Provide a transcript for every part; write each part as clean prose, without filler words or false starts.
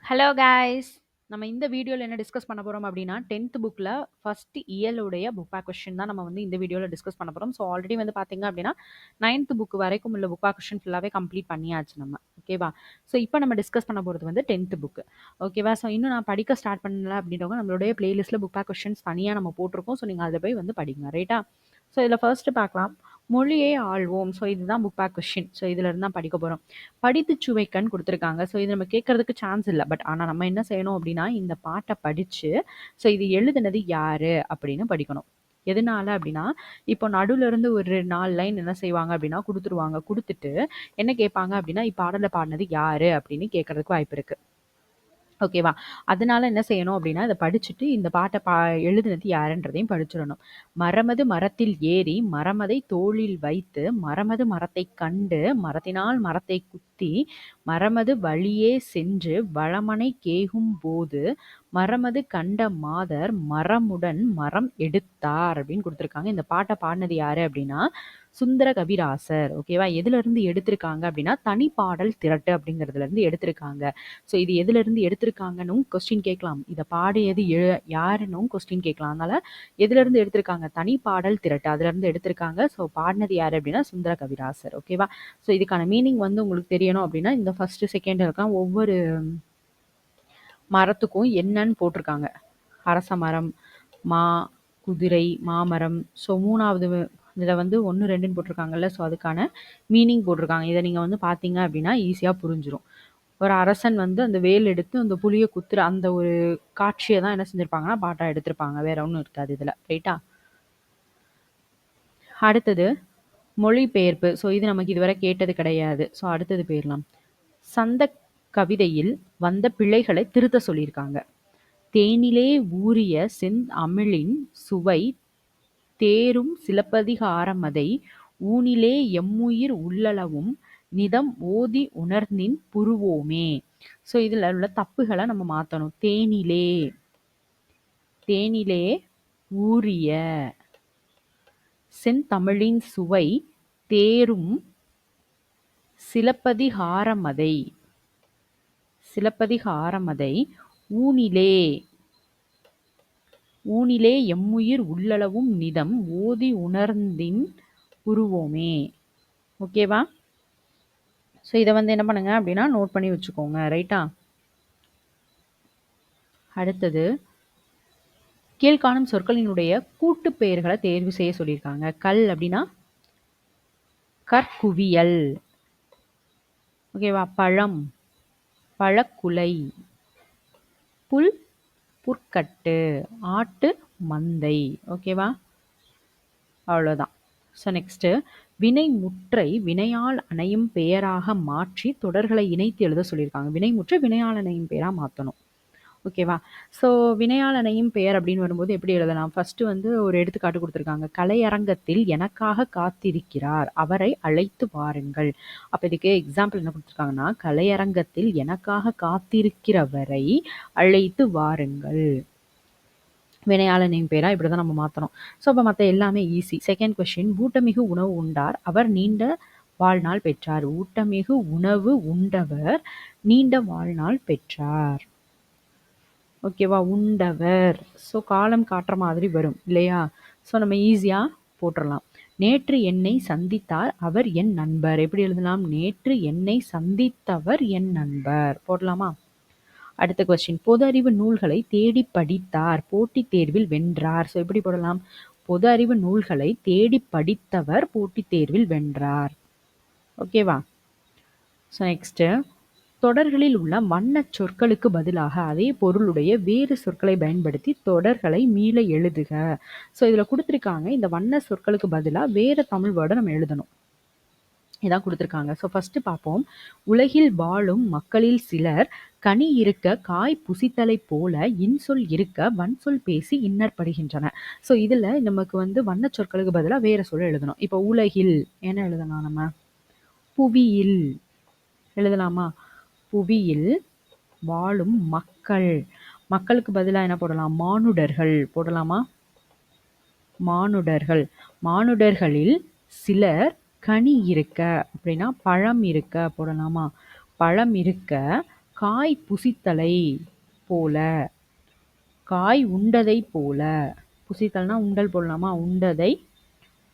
Hello guys! நம்ம இந்த வீடியோல என்ன டிஸ்கஸ் பண்ண போறோம் அப்டின்னா, 10த் புக்ல ஃபர்ஸ்ட் இயலுடைய புக் பேக் கொஸ்டின் தான் நம்ம வந்து இந்த வீடியோல டிஸ்கஸ் பண்ண போறோம். ஸோ ஆல்ரெடி வந்து பார்த்தீங்க அப்டின்னா, 9த் புக் வரைக்கும் உள்ள புக் பேக் கொஸ்டின் ஃபுல்லாவே கம்ப்ளீட் பண்ணியாச்சு நம்ம. ஓகேவா? ஸோ இப்போ நம்ம டிஸ்கஸ் பண்ண போறது வந்து 10த் புக். ஓகேவா? ஸோ இன்னும் நான் படிக்க ஸ்டார்ட் பண்ணல அப்டின்றவங்க நம்மளுடைய பிளேலிஸ்ட்ல புக் பேக் கொஸ்டின்ஸ் தனியா நம்ம போட்டிருக்கோம். ஸோ நீங்க அத போய் வந்து படிங்க. ரைட்டா? ஸோ இதுல ஃபர்ஸ்ட் பார்க்கலாம். மொழியை ஆள்வோம். ஸோ இதுதான் புக் பேக் கொஸ்டின். ஸோ இதுல இருந்து தான் படிக்க போறோம். படித்து சுவைக்கன்னு குடுத்துருக்காங்க. ஸோ இது நம்ம கேட்கறதுக்கு சான்ஸ் இல்ல. பட் ஆனா நம்ம என்ன செய்யணும் அப்டின்னா, இந்த பாட்ட படிச்சு, ஸோ இது எழுதுனது யாரு அப்படின்னு படிக்கணும். எதனால அப்டின்னா, இப்போ நடுவுல இருந்து ஒரு 4 லைன் என்ன செய்வாங்க அப்டின்னா குடுத்துருவாங்க. குடுத்துட்டு என்ன கேட்பாங்க அப்டின்னா, இப்பாடல பாடுனது யாரு அப்படின்னு கேட்கறதுக்கு வாய்ப்பு இருக்கு. ஓகேவா? அதனால என்ன செய்யணும் அப்டின்னா, இத படிச்சுட்டு இந்த பாட்ட எழுதுனது யாருன்றதையும் படிச்சிரணும். மரமது மரத்தில் ஏறி, மரமதை தோளில் வைத்து, மரமது மரத்தைக் கண்டு, மரத்தினால் மரத்தைக் குத்தி, மரமது வழியே சென்று வளமனை கேகும்போது, மரமது கண்ட மாதர் மரமுடன் மரம் எடுத்தார் அப்படின்னு குடுத்துருக்காங்க. இந்த பாட்ட பாடுனது யாரு அப்டின்னா, சுந்தர கவிராசர். ஓகேவா? எதுலருந்து எடுத்திருக்காங்க அப்டின்னா, தனிப்பாடல் திரட்டு அப்படிங்கிறதுலருந்து எடுத்திருக்காங்க. ஸோ இது எதுலருந்து எடுத்திருக்காங்கன்னும் கொஸ்டின் கேட்கலாம். இத பாடியது யாருன்னும் கொஸ்டின் கேட்கலாம். அதனால எதுலருந்து எடுத்திருக்காங்க? தனிப்பாடல் திரட்டு. அதுலருந்து எடுத்திருக்காங்க. ஸோ பாடுனது யாரு அப்டின்னா, சுந்தர கவிராசர். ஓகேவா? ஸோ இதுக்கான மீனிங் வந்து உங்களுக்கு தெரியணும் அப்டின்னா, இந்த ஃபர்ஸ்ட், செகண்ட் இருக்க ஒவ்வொரு மரத்துக்கும் என்னன்னு போட்டிருக்காங்க. அரச மரம், மா, குதிரை, மாமரம். ஸோ 3வது இதில வந்து 1, 2ன்னு போட்டிருக்காங்கல்ல. ஸோ அதுக்கான மீனிங் போட்டிருக்காங்க. இத நீங்க வந்து பார்த்தீங்க அப்டின்னா, ஈஸியா புரிஞ்சிரும். ஒரு அரசன் வந்து அந்த வேல் எடுத்து அந்த புலிய குத்துற அந்த ஒரு காட்சிய தான் என்ன செஞ்சிருப்பாங்கன்னா, பாட்டா எடுத்திருப்பாங்க. வேற ஒண்ணும் இருக்காது இதுல. ரைட்டா? அடுத்தது மொழிபெயர்ப்பு. ஸோ இது நமக்கு இதுவரை கேட்டது கிடையாது. ஸோ அடுத்தது போயிரலாம். சந்தக் கவிதையில் வந்த பிழைகளை திருத்த சொல்லியிருக்காங்க. தேனிலே ஊறிய செந்தமிழின் சுவை தேரும் சிலப்பதிகாரமதை ஊனிலே எம்முயிர் உள்ளளவும் நிதம் ஓதி உணர்ந்தின் புருவோமே. ஸோ இதுல உள்ள தப்புகளை நம்ம மாத்தணும். தேனிலே தேனிலே ஊறிய செந்தமிழின் சுவை தேரும் சிலப்பதிகாரமதை சிலப்பதிகாரமதை ஊனிலே ஊனிலே எம்முயிர் உள்ளளவும் நிதம் ஓதி உணர்ந்தின் உருவோமே. ஓகேவா? ஸோ இதை வந்து என்ன பண்ணுங்க அப்படின்னா நோட் பண்ணி வச்சுக்கோங்க. ரைட்டா? அடுத்தது கீழ்காணும் சொற்களினுடைய கூட்டு பெயர்களை தேர்வு செய்ய சொல்லியிருக்காங்க. கல் அப்படின்னா கற்குவியல். ஓகேவா? பழம் பழக்குலை, புல் புற்கட்டு, ஆட்டு மந்தை. ஓகேவா? அவ்வளோதான். ஸோ நெக்ஸ்ட்டு வினைமுற்றை வினையால் அணையும் பெயராக மாற்றி தொடர்களை இணைத்து எழுத சொல்லியிருக்காங்க. வினைமுற்றை வினையால் அணையும் பெயராக மாற்றணும். ஓகேவா? ஸோ வினையால் அணையும் பெயர் அப்படின்னு வரும்போது எப்படி எழுதலாம்? ஃபர்ஸ்ட்டு வந்து ஒரு எடுத்துக்காட்டு கொடுத்துருக்காங்க. கலையரங்கத்தில் எனக்காக காத்திருக்கிறார், அவரை அழைத்து வாருங்கள். அப்போ இதுக்கு எக்ஸாம்பிள் என்ன கொடுத்துருக்காங்கன்னா, கலையரங்கத்தில் எனக்காக காத்திருக்கிறவரை அழைத்து வாருங்கள். வினையாளனின் பேரா இப்படி தான் நம்ம மாற்றணும். ஸோ அப்போ மற்ற எல்லாமே ஈஸி. செகண்ட் கொஸ்டின், ஊட்டமிகு உணவு உண்டார், அவர் நீண்ட வாழ்நாள் பெற்றார். ஊட்டமிகு உணவு உண்டவர் நீண்ட வாழ்நாள் பெற்றார். ஓகேவா? உண்டவர். ஸோ காலம் காட்டுற மாதிரி வரும் இல்லையா? ஸோ நம்ம ஈஸியாக போட்டுடலாம். நேற்று என்னை சந்தித்தார், அவர் என் நண்பர். எப்படி எழுதலாம்? நேற்று என்னை சந்தித்தவர் என் நண்பர். போடலாமா? அடுத்த கொஸ்டின், பொது அறிவு நூல்களை தேடி படித்தார், போட்டித் தேர்வில் வென்றார். ஸோ எப்படி போடலாம்? பொது அறிவு நூல்களை தேடி படித்தவர் போட்டித் தேர்வில் வென்றார். ஓகேவா? ஸோ நெக்ஸ்ட்டு தொடர்களில் உள்ள வண்ணச் சொற்களுக்கு பதிலாக அதே பொருளுடைய வேறு சொற்களை பயன்படுத்தி தொடர்களை மீள எழுதுக. ஸோ இதில் கொடுத்துருக்காங்க, இந்த வண்ண சொற்களுக்கு பதிலாக வேறு தமிழ் வேர்டை நம்ம எழுதணும். இதான் கொடுத்துருக்காங்க. ஸோ ஃபர்ஸ்ட் பார்ப்போம். உலகில் வாழும் மக்களில் சிலர் கனி இருக்க காய் புசித்தலை போல இன்சொல் இருக்க வன்சொல் பேசி இன்னற்படுகின்றன. ஸோ இதில் நமக்கு வந்து வண்ண சொற்களுக்கு பதிலாக வேற சொல் எழுதணும். இப்போ உலகில் என்ன எழுதலாம் நம்ம? புவியில் எழுதலாமா? புவியில் வாழும் மக்கள். மக்களுக்கு பதிலாக என்ன போடலாம்? மானுடர்கள் போடலாமா? மானுடர்கள். மானுடர்களில் சிலர் கனி இருக்க அப்படின்னா பழம் இருக்க போடலாமா? பழம் இருக்க காய் புசித்தலை போல, காய் உண்டதை போல, புசித்தல்னா உண்டல் போடலாமா, உண்டதை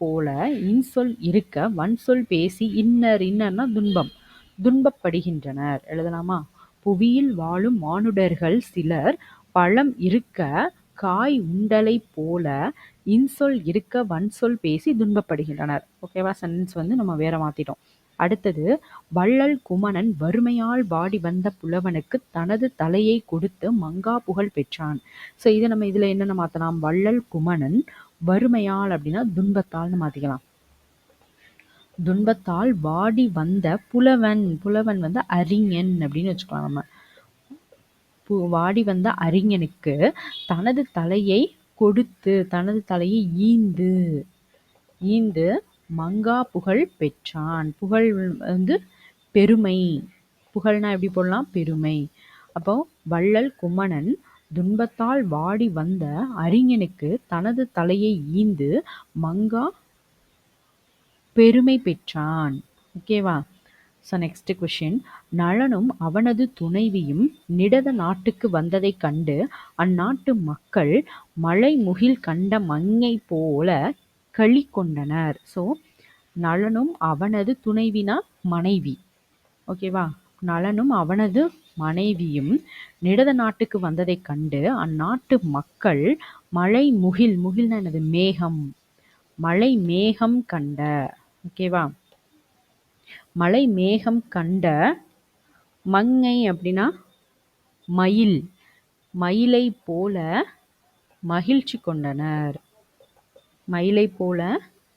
போல, இன்சொல் இருக்க வன்சொல் பேசி இன்னர், இன்னர்னா துன்பம், துன்பப்படுகின்றனர் எழுதலாமா. புவியில் வாழும் மானுடர்கள் சிலர் பழம் இருக்க காய் உண்டலை போல இன்சொல் இருக்க வன்சொல் பேசி துன்பப்படுகின்றனர். ஓகேவா, சென்டென்ஸ் வந்து நம்ம வேற மாத்திட்டோம். அடுத்தது, வள்ளல் குமணன் வறுமையால் வாடி வந்த புலவனுக்கு தனது தலையை கொடுத்து மங்கா புகழ் பெற்றான். ஸோ இதை நம்ம இதுல என்னென்ன மாத்தலாம், வள்ளல் குமணன் வறுமையால் அப்படின்னா துன்பத்தால்னு மாத்திக்கலாம். துன்பத்தால் வாடி வந்த புலவன், புலவன் வந்து அறிஞன் அப்படின்னு வச்சுக்கலாம் நம்ம. வாடி வந்த அறிஞனுக்கு தனது தலையை கொடுத்து, தனது தலையை ஈந்து, ஈந்து மங்கா புகழ் பெற்றான். புகழ் வந்து பெருமை, புகழ்னா எப்படி போடலாம், பெருமை. அப்போ வள்ளல் குமணன் துன்பத்தால் வாடி வந்த அறிஞனுக்கு தனது தலையை ஈந்து மங்கா பெருமை பெற்றான். ஓகேவா. ஸோ நெக்ஸ்ட் கொஷின், நளனும் அவனது துணைவியும் நிடத நாட்டுக்கு வந்ததைக் கண்டு அந்நாட்டு மக்கள் மழை முகில் கண்ட மங்கை போல களி கொண்டனர். ஸோ நளனும் அவனது துணைவினா மனைவி. ஓகேவா, நளனும் அவனது மனைவியும் நிடத நாட்டுக்கு வந்ததைக் கண்டு அந்நாட்டு மக்கள் மழை முகில், முகில்னா என்னது, மேகம், மழை மேகம் கண்ட. ஓகேவா, மழை மேகம் கண்ட மங்கை அப்படின்னா மயில், மயிலை போல மகிழ்ச்சி கொண்டனர், மயிலை போல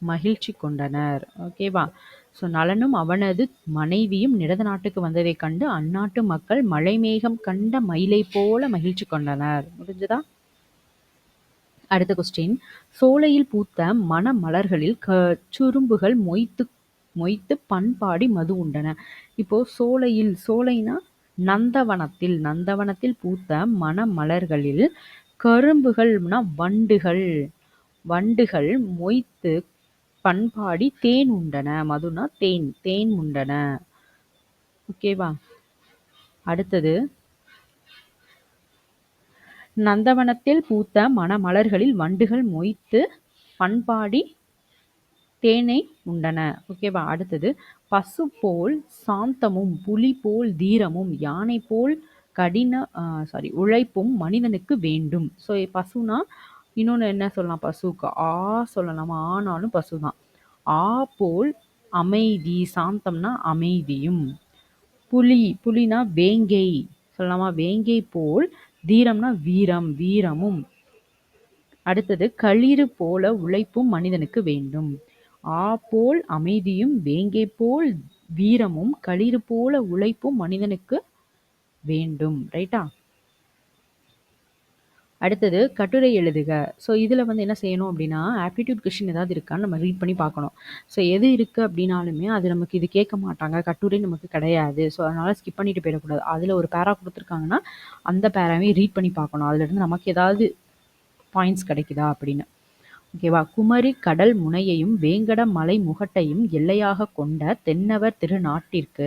மகிழ்ச்சி கொண்டனர். ஓகேவா. ஸோ நளனும் அவனது மனைவியும் நிடத நாட்டுக்கு வந்ததை கண்டு அந்நாட்டு மக்கள் மழை மேகம் கண்ட மயிலை போல மகிழ்ச்சி கொண்டனர். முடிஞ்சதா. அடுத்த கொஸ்டின், சோலையில் பூத்த மன மலர்களில் சுரும்புகள் மொய்த்து மொய்த்து பண்பாடி மது உண்டன. இப்போ சோலையில், சோலைனா நந்தவனத்தில், நந்தவனத்தில் பூத்த மன மலர்களில் கரும்புகள்னா வண்டுகள், வண்டுகள் மொய்த்து பண்பாடி தேன் உண்டன. மதுனா தேன், தேன் உண்டன. ஓகேவா. அடுத்தது, நந்தவனத்தில் பூத்த மணமலர்களில் வண்டுகள் மொய்த்து பண்பாடி தேனை உண்டன. ஓகேவா. அடுத்தது, பசு போல் சாந்தமும் புலி போல் தீரமும் யானை போல் கடின உழைப்பும் மனிதனுக்கு வேண்டும். ஸோ பசுனா இன்னொன்று என்ன சொல்லலாம், பசுக்கு ஆ சொல்லலாமா, ஆனாலும் பசுதான். ஆ போல் அமைதி, சாந்தம்னா அமைதியும், புலி, புலினா வேங்கை சொல்லலாமா, வேங்கை போல் தீரம்னா வீரம், வீரமும். அடுத்தது, களிறு போல உழைப்பும் மனிதனுக்கு வேண்டும். ஆ போல் அமைதியும் வேங்கை போல் வீரமும் களிறு போல உழைப்பும் மனிதனுக்கு வேண்டும். ரைட்டா. அடுத்தது, கட்டுரை எழுதுக. ஸோ இதில் வந்து என்ன செய்யணும் அப்படின்னா, ஆப்டிடியூட் கொஷின் ஏதாவது இருக்கான்னு நம்ம ரீட் பண்ணி பார்க்கணும். ஸோ எது இருக்குது அப்படின்னாலுமே அது நமக்கு இது கேட்க மாட்டாங்க, கட்டுரை நமக்கு கிடையாது. ஸோ அதனால் ஸ்கிப் பண்ணிட்டு போயிடக்கூடாது. அதில் ஒரு பேரா கொடுத்துருக்காங்கன்னா அந்த பேராவே ரீட் பண்ணி பார்க்கணும், அதுலேருந்து நமக்கு ஏதாவது பாயிண்ட்ஸ் கிடைக்குதா அப்படின்னு. ஓகேவா. குமரி கடல் முனையையும் வேங்கட மலை முகட்டையும் எல்லையாக கொண்ட தென்னவர் திருநாட்டிற்கு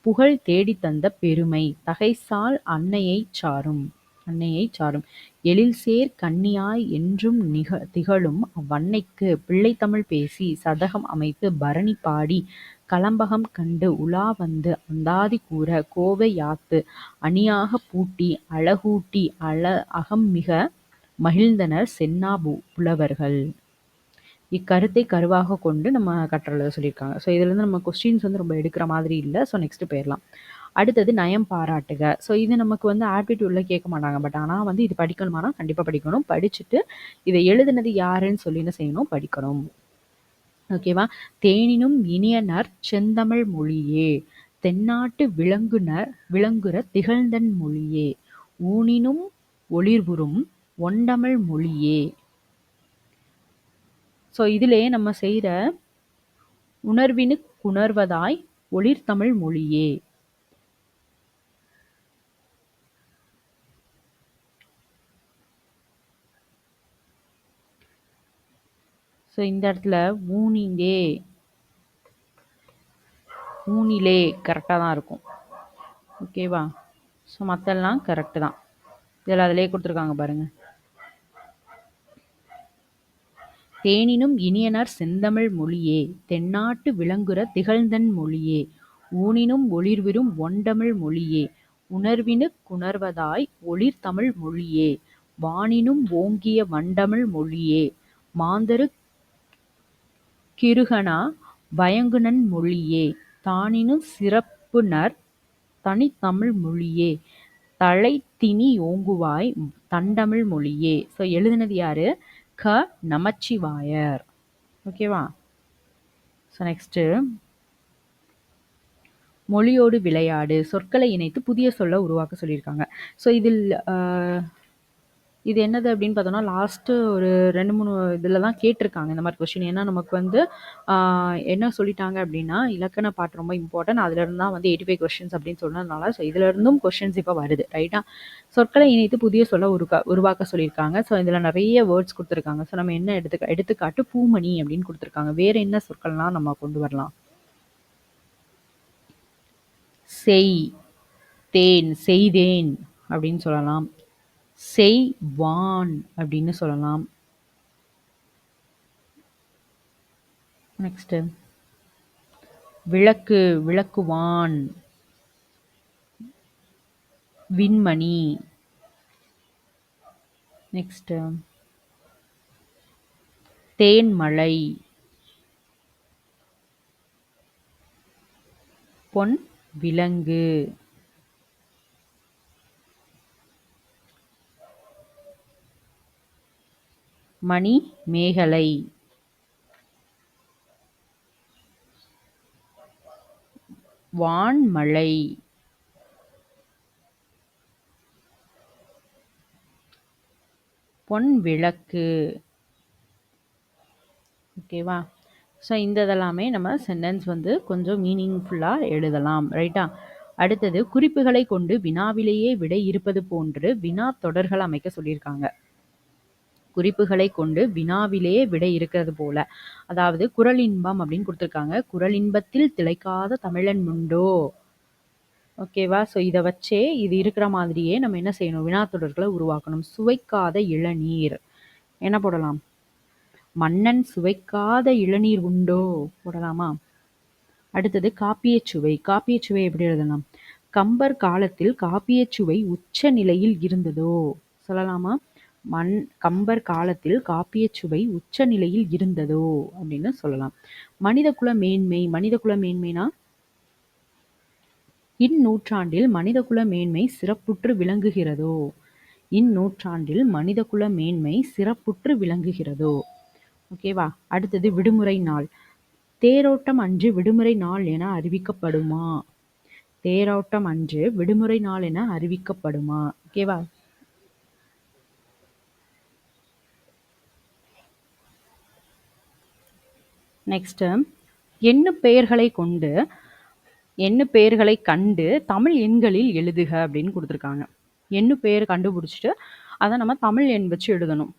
புகழ் தேடி தந்த பெருமை தகைசால் அன்னையை சாரும், அன்னையை சாரும். எழில்சேர் கன்னியாய் என்றும் திகழும் அவ்வன்னைக்கு பிள்ளைத்தமிழ் பேசி சதகம் அமைத்து பரணி பாடி கலம்பகம் கண்டு உலா வந்து அந்தாதி கூற கோவை யாத்து அணியாக பூட்டி அழகூட்டி அகம்மிக மகிழ்ந்தனர் சென்னா புலவர்கள். இக்கருத்தை கருவாக கொண்டு நம்ம கற்றலை சொல்லியிருக்காங்க. ஸோ இதுலேருந்து நம்ம கொஸ்டின்ஸ் வந்து ரொம்ப எடுக்கிற மாதிரி இல்லை. ஸோ நெக்ஸ்ட் போயிடலாம். அடுத்தது, நயம் பாராட்டுக. ஸோ இது நமக்கு வந்து ஆப்டிடியூட்ல கேட்க மாட்டாங்க. பட் ஆனால் வந்து இது படிக்கணுமானா கண்டிப்பாக படிக்கணும். படிச்சுட்டு இதை எழுதுனது யாருன்னு சொல்லி என்ன செய்யணும், படிக்கணும். ஓகேவா. தேனினும் இனியனர் செந்தமிழ் மொழியே தென்னாட்டு விளங்குற திகழ்ந்தன் மொழியே ஊனினும் ஒளிர்வுறும் ஒண்டமிழ் மொழியே. ஸோ இதிலே நம்ம செய்கிற உணர்வினு குணர்வதாய் ஒளிர்தமிழ் மொழியே. ஸோ இந்த இடத்துல ஊனிலே கரெக்டாக தான் இருக்கும். ஓகேவா. ஸோ மற்றெல்லாம் கரெக்டு தான். இதில் அதிலே கொடுத்துருக்காங்க பாருங்கள். தேனினும் இனியனர் செந்தமிழ் மொழியே தென்னாட்டு விளங்குற திகழ்ந்தன் மொழியே ஊனினும் ஒளிர்விரும் ஒண்டமிழ் மொழியே உணர்வினு குணர்வதாய் ஒளிர்தமிழ் மொழியே வானினும் ஓங்கிய வண்டமிழ் மொழியே மாந்தரு கிருகனா வயங்குனன் மொழியே தானினு சிறப்புனர் தனித்தமிழ் மொழியே தழைத்தினி ஓங்குவாய் தண்டமிழ் மொழியே. ஸோ எழுதுனது யாரு? க நமச்சிவாயர். ஓகேவா? ஸோ நெக்ஸ்ட்டு மொழியோடு விளையாடு சொற்களை இணைத்து புதிய சொல்ல உருவாக்க சொல்லியிருக்காங்க. ஸோ இதில் இது என்னது அப்படின்னு பார்த்தோம்னா லாஸ்ட்டு ஒரு 2-3 இதில் தான் கேட்டிருக்காங்க இந்த மாதிரி கொஷின். ஏன்னா நமக்கு வந்து என்ன சொல்லிட்டாங்க அப்படின்னா இலக்கண பாட்டு ரொம்ப இம்பார்ட்டன்ட், அதுலேருந்து தான் வந்து 85 கொஷின்ஸ் அப்படின்னு சொன்னதுனால ஸோ இதுலேருந்தும் கொஷின்ஸ் இப்போ வருது. ரைட்டா? சொற்களை இணைத்து புதிய சொல்ல உருவாக்க சொல்லியிருக்காங்க. ஸோ இதில் நிறைய வேர்ட்ஸ் கொடுத்துருக்காங்க. ஸோ நம்ம என்ன எடுத்துக்காட்டு பூமணி அப்படின்னு கொடுத்துருக்காங்க. வேறு என்ன சொற்கள்லாம் நம்ம கொண்டு வரலாம்? செய், தேன், செய்தேன் அப்படின்னு சொல்லலாம். செய்வான் அப்படின்னு சொல்லலாம். நெக்ஸ்ட் விளக்கு, விளக்குவான். விண்மணி. நெக்ஸ்ட் தேன்மழை. பொன் விலங்கு. மணி மேகலை. வான்மழை. பொன் விளக்கு. ஓகேவா? ஸோ இந்த இதெல்லாமே நம்ம சென்டென்ஸ் வந்து கொஞ்சம் மீனிங்ஃபுல்லாக எழுதலாம். ரைட்டா? அடுத்தது குறிப்புகளை கொண்டு வினாவிலேயே விடை இருப்பது போன்று வினா தொடர்கள் அமைக்க சொல்லியிருக்காங்க. குறிப்புகளை கொண்டு வினாவிலே விடை இருக்கிறது போல. அதாவது குறளின்பம் அப்படின்னு கொடுத்துருக்காங்க. குறளின்பத்தில் திளைக்காத தமிழன் உண்டோ? ஓகேவா? ஸோ இதை வச்சே இது இருக்கிற மாதிரியே நம்ம என்ன செய்யணும்? வினா தொடர்களை உருவாக்கணும். சுவைக்காத இளநீர் என்ன போடலாம்? மன்னன் சுவைக்காத இளநீர் உண்டோ போடலாமா? அடுத்தது காப்பியச்சுவை. காப்பியச்சுவை எப்படி எழுதலாம்? கம்பர் காலத்தில் காப்பியச்சுவை உச்ச நிலையில் இருந்ததோ சொல்லலாமா? கம்பர் காலத்தில் காப்பியச்சுவை உச்ச நிலையில் இருந்ததோ அப்படின்னு சொல்லலாம். மனிதகுல மேன்மை. மனிதகுல மேன்மைனா இந்நூற்றாண்டில் மனிதகுல மேன்மை சிறப்புற்று விளங்குகிறதோ. இந்நூற்றாண்டில் மனிதகுல மேன்மை சிறப்புற்று விளங்குகிறதோ. ஓகேவா? அடுத்தது விடுமுறை நாள். தேரோட்டம் அன்று விடுமுறை நாள் என அறிவிக்கப்படுமா? தேரோட்டம் அன்று விடுமுறை நாள் என அறிவிக்கப்படுமா? ஓகேவா? நெக்ஸ்ட் எண்ணு பெயர்களை கண்டு தமிழ் எண்களில் எழுதுக அப்படின்னு கொடுத்துருக்காங்க. எண்ணு பெயர் கண்டுபிடிச்சிட்டு அதை நம்ம தமிழ் எண் வச்சு எழுதணும்.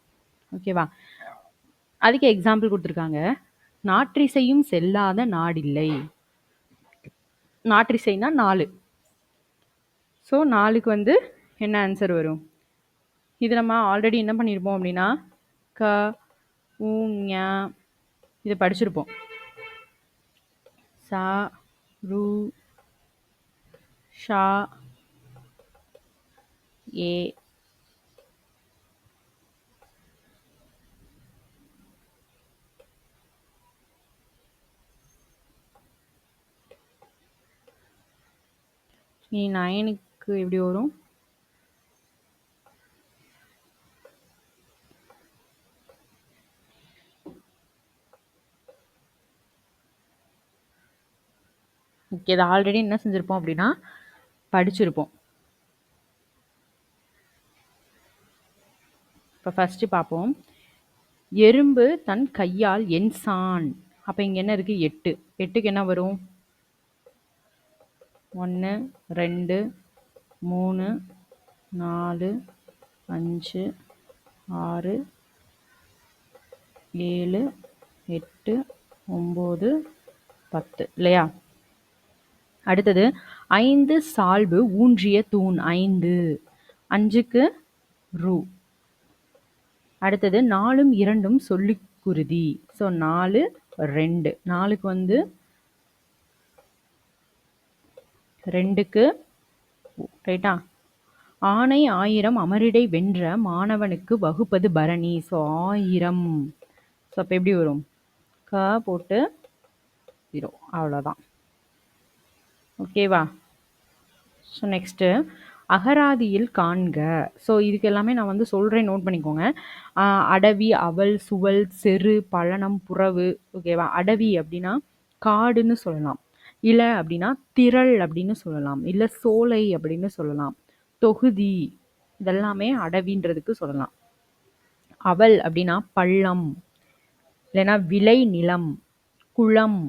ஓகேவா? அதுக்கு எக்ஸாம்பிள் கொடுத்துருக்காங்க. நாற்றிசையும் செல்லாத நாடில்லை. நாற்றிசைனா 4. ஸோ 4க்கு வந்து என்ன ஆன்சர் வரும்? இது நம்ம ஆல்ரெடி என்ன பண்ணியிருப்போம் அப்படின்னா க ஊ ஞ இதை படிச்சிருப்போம். சா ரு ஷா ஏ நீ 9க்கு எப்படி வரும்? ஓகே, இதை ஆல்ரெடி என்ன செஞ்சுருப்போம் அப்படின்னா படிச்சிருப்போம். இப்போ ஃபஸ்ட்டு பார்ப்போம். எறும்பு தன் கையால் எண்சான். அப்போ இங்கே என்ன இருக்குது? 8. 8க்கு என்ன வரும்? 1 2 3 4 5 6 7 8 9 10 இல்லையா? அடுத்தது 5 சால்பு ஊன்றிய தூண் 5. 5க்கு ரூ. அடுத்தது 4ம் 2ம் சொல்லிக் குருதி. ஸோ 4 2. 4க்கு வந்து 2க்கு ரைட்டா. ஆனை 1000 அமரிடை வென்ற மாணவனுக்கு வகுப்பது பரணி. ஸோ 1000. ஸோ அப்போ எப்படி வரும்? க போட்டு 0. அவ்வளோதான். ஓகேவா? ஸோ நெக்ஸ்ட்டு அகராதியில் காண்க. ஸோ இதுக்கு எல்லாமே நான் வந்து சொல்கிறேன், நோட் பண்ணிக்கோங்க. அடவி, அவல், சுவல், செரு, பழனம், புறவு. ஓகேவா? அடவி அப்படின்னா காடுன்னு சொல்லலாம். இல்லை அப்படின்னா திரள் அப்படின்னு சொல்லலாம். இல்லை சோலை அப்படின்னு சொல்லலாம். தொகுதி, இதெல்லாமே அடவின்றதுக்கு சொல்லலாம். அவல் அப்படின்னா பள்ளம், இல்லைன்னா விளை நிலம், குளம்,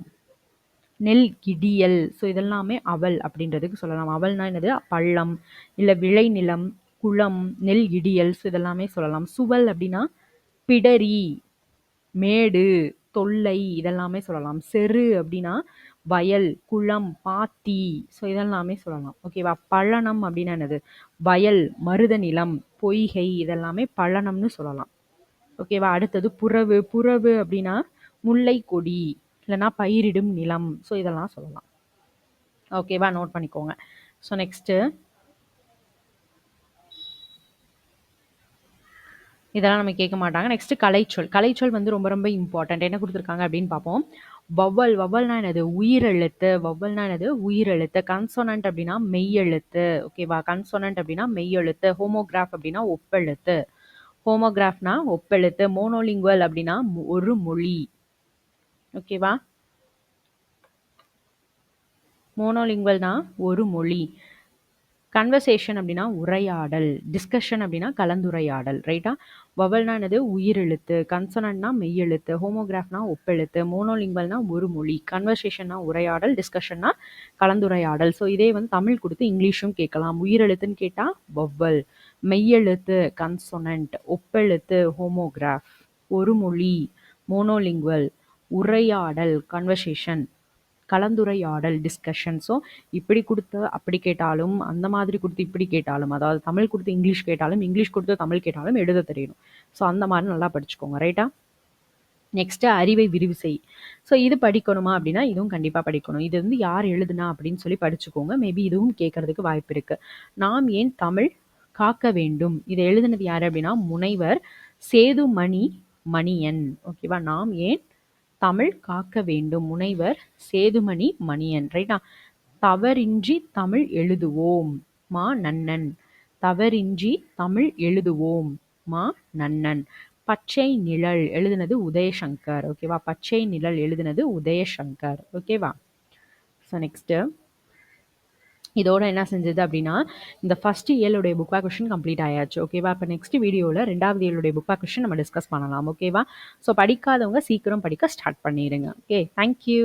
நெல் இடியல். ஸோ இதெல்லாமே அவல் அப்படின்றதுக்கு சொல்லலாம். அவல்னா என்னது? பள்ளம், இல்லை விளை நிலம், குளம், நெல் இடியல். ஸோ இதெல்லாமே சொல்லலாம். சுவல் அப்படின்னா பிடரி, மேடு, தொல்லை, இதெல்லாமே சொல்லலாம். செரு அப்படின்னா வயல், குளம், பாத்தி. ஸோ இதெல்லாமே சொல்லலாம். ஓகேவா? பழனம் அப்படின்னா என்னது? வயல், மருத நிலம், பொய்கை, இதெல்லாமே பழனம்னு சொல்லலாம். ஓகேவா? அடுத்தது புறவு. புறவு அப்படின்னா முல்லை கொடி, இல்லைன்னா பயிரிடும் நிலம். ஸோ இதெல்லாம் சொல்லலாம். ஓகேவா? நோட் பண்ணிக்கோங்க. ஸோ நெக்ஸ்ட்டு இதெல்லாம் நம்ம கேட்க மாட்டாங்க. நெக்ஸ்ட் கலைச்சொல். கலைச்சொல் வந்து ரொம்ப ரொம்ப இம்பார்ட்டன்ட். என்ன கொடுத்துருக்காங்க அப்படின்னு பார்ப்போம். வவ்வல். வவ்வல்னா என்னது? உயிரெழுத்து. வவ்வல்னா என்னது? உயிரெழுத்து. கன்சோனன்ட் அப்படின்னா மெய்யெழுத்து. ஓகேவா? கன்சோனன்ட் அப்படின்னா மெய்யெழுத்து. ஹோமோகிராஃப் அப்படின்னா ஒப்பெழுத்து. ஹோமோகிராஃப்னா ஒப்பெழுத்து. மோனோலிங்குவல் அப்படின்னா ஒரு மொழி. ஓகேவா? மோனோலிங்குவல்னா ஒரு மொழி. கன்வர்சேஷன் அப்படின்னா உரையாடல். டிஸ்கஷன் அப்படின்னா கலந்துரையாடல். ரைட்டா? வவல்னா என்னது? உயிரெழுத்து. கன்சனன்ட்னா மெய்யெழுத்து. ஹோமோகிராஃப்னா ஒப்பெழுத்து. மோனோலிங்குவல்னா ஒரு மொழி. கன்வர்சேஷன்னா உரையாடல். டிஸ்கஷன்னா கலந்துரையாடல். ஸோ இதே வந்து தமிழ் கொடுத்து இங்கிலீஷும் கேட்கலாம். உயிரெழுத்துன்னு கேட்டால் வவ்வல், மெய்யெழுத்து கன்சொனன்ட், ஒப்பெழுத்து ஹோமோகிராஃப், ஒரு மொழி மோனோலிங்குவல், உரையாடல் கன்வர்சேஷன், கலந்துரையாடல் டிஸ்கஷன். ஸோ இப்படி கொடுத்து அப்படி கேட்டாலும், அந்த மாதிரி கொடுத்து இப்படி கேட்டாலும், அதாவது தமிழ் கொடுத்து இங்கிலீஷ் கேட்டாலும், இங்கிலீஷ் கொடுத்து தமிழ் கேட்டாலும் எழுத தெரியணும். ஸோ அந்த மாதிரி நல்லா படிச்சுக்கோங்க. ரைட்டா? நெக்ஸ்ட்டு அறிவை விரிவு செய். ஸோ இது படிக்கணுமா அப்படின்னா இதுவும் கண்டிப்பாக படிக்கணும். இது வந்து யார் எழுதுனா அப்படின்னு சொல்லி படிச்சுக்கோங்க. மேபி இதுவும் கேட்கறதுக்கு வாய்ப்பு இருக்கு. நாம் ஏன் தமிழ் காக்க வேண்டும்? இதை எழுதுனது யார் அப்படின்னா முனைவர் சேதுமணி மணியன். ஓகேவா? நாம் ஏன் தமிழ் காக்க வேண்டும்? முனைவர் சேதுமணி மணியன். ரைட்டா? தவறின்றி தமிழ் எழுதுவோம் மா நன்னன். தவறின்றி தமிழ் எழுதுவோம் மா நன்னன். பச்சை நிழல் எழுதுனது உதயசங்கர். ஓகேவா? பச்சை நிழல் எழுதுனது உதயசங்கர். ஓகேவா? ஸோ நெக்ஸ்ட்டு இதோட என்ன செஞ்சது அப்படின்னா இந்த ஃபர்ஸ்ட் இயலுடைய புக் பேக் கொஷின் கம்ப்ளீட் ஆயாச்சு. ஓகேவா? இப்போ நெக்ஸ்ட் வீடியோவில் 2வது இயலுடைய புக் பேக் கொஷின் நம்ம டிஸ்கஸ் பண்ணலாம். ஓகேவா? ஸோ படிக்காதவங்க சீக்கிரம் படிக்க ஸ்டார்ட் பண்ணிடுங்க. Okay, thank you.